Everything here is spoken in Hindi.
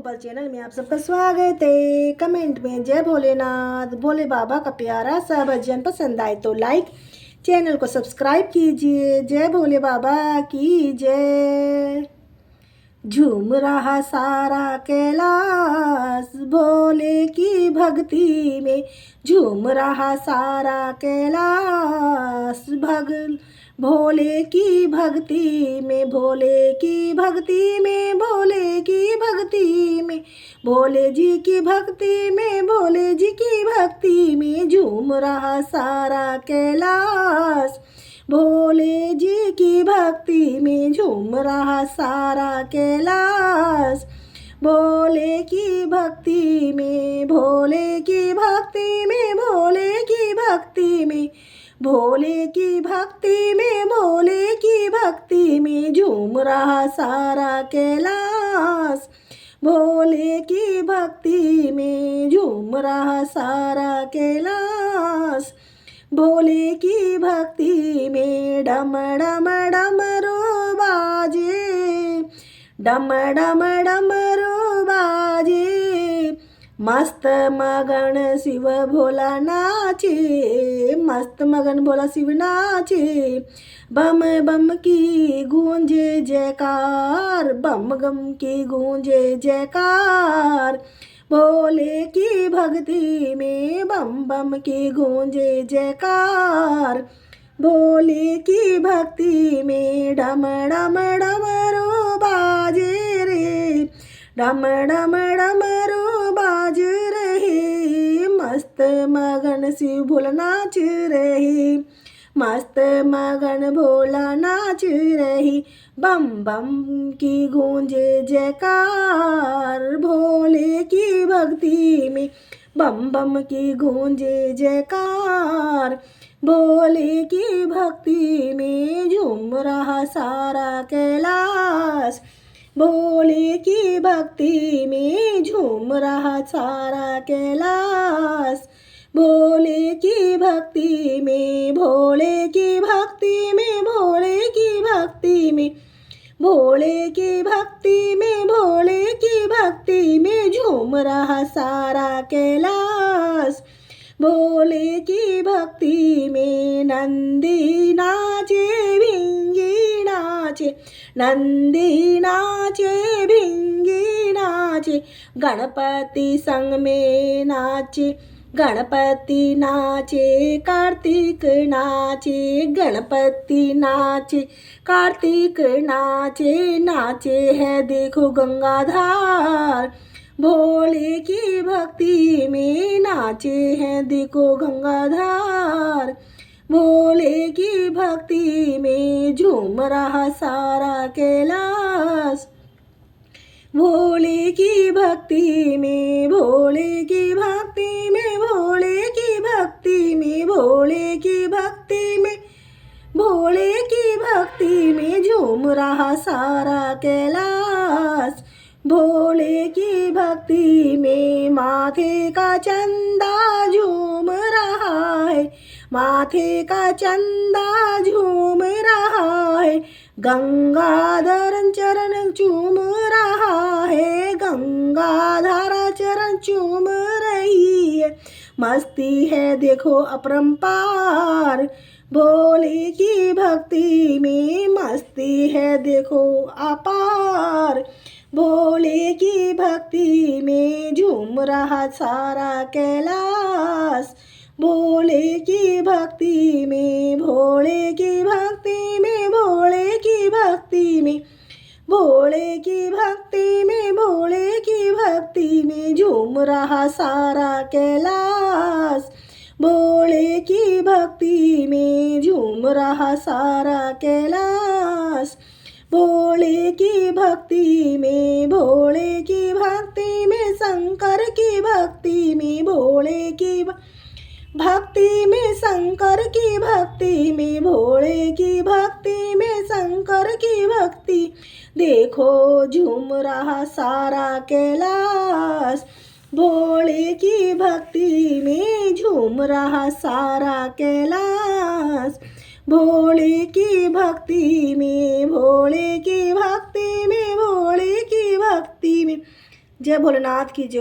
गोपाल चैनल में आप सबका स्वागत है। कमेंट में जय भोलेनाथ, भोले बाबा का प्यारा सा भजन पसंद आए तो लाइक, चैनल को सब्सक्राइब कीजिए। जय भोले बाबा की जय। झूम रहा सारा कैलाश भोले की भक्ति में, झूम रहा सारा कैलाश भोले की भक्ति में, भोले की भक्ति में, भोले की भक्ति में, भोले जी की भक्ति में, भोले जी की भक्ति में झूम रहा सारा कैलाश भोले जी की भक्ति में, झूम रहा सारा कैलाश भोले की भक्ति में, भोले की भक्ति में, भोले की भक्ति में, भोले की भक्ति में, भोले की भक्ति में झूम रहा सारा कैलाश भोले की भक्ति में, झूम रहा सारा कैलाश भोले की भक्ति में। डम डम डमरू बाजे, डम डम डमरू बाजे, मस्त मगन शिव भोला नाचे, मस्त मगन भोला शिव नाचे। बम बम की गूंजे जयकार, बम गम की गूंजे जयकार भोले की भक्ति में, बम बम की गूंजे जयकार भोले की भक्ति में। डम डम डमरू बाजे रे, डम डम डमरू बाज रहे, मस्त मगन शिव भोला नाच रही, मस्त मगन भोला नाच रही। बम बम की गूंजे जयकार भोले की भक्ति में, बम बम की गूंजे जयकार भोले की भक्ति में, झूम रहा सारा कैलाश भोले की भक्ति में, झूम रहा सारा कैलाश भोले की भक्ति में, भोले की भक्ति में, भोले की भक्ति में, भोले की भक्ति में, भोले की भक्ति में झूम रहा सारा कैलाश भोले की भक्ति में। नंदी नाचे भिंगी नाचे, नंदी नाचे भिंगी नाचे, गणपति संग में नाचे, गणपति नाचे कार्तिक नाचे, गणपति नाचे कार्तिक नाचे, नाचे है देखो गंगाधार भोले की भक्ति में, नाचे हैं देखो गंगाधार भोले की भक्ति में, झूम रहा सारा कैलाश भोले की भक्ति में, भोले की भक्ति में, भोले की भक्ति में, भोले की भक्ति में, भोले की भक्ति में झूम रहा सारा कैलाश भोले की भक्ति में। माथे का चंदा झूम रहा है, माथे का चंदा झूम रहा है, गंगाधर चरण चूम रहा है, गंगाधर चरण चूम रही है, मस्ती है देखो अपरंपार भोले की भक्ति में, मस्ती है देखो अपार भोले की भक्ति में, झूम रहा सारा कैलाश भोले की भक्ति में, भोले की भक्ति में, भोले की भक्ति में, भोले की भक्ति में, भोले की भक्ति में झूम रहा सारा कैलाश भोले की भक्ति में, झूम रहा सारा कैलाश भोले की भक्ति में, भोले की भक्ति में, शंकर की भक्ति में, भोले की भक्ति में, शंकर की भक्ति में, भोले की भक्ति में, शंकर की भक्ति देखो झूम रहा सारा कैलाश भोले की भक्ति में, झूम रहा सारा कैलाश भोले की भक्ति में, भोले की भक्ति में, भोले की भक्ति में, जय भोलेनाथ की जय।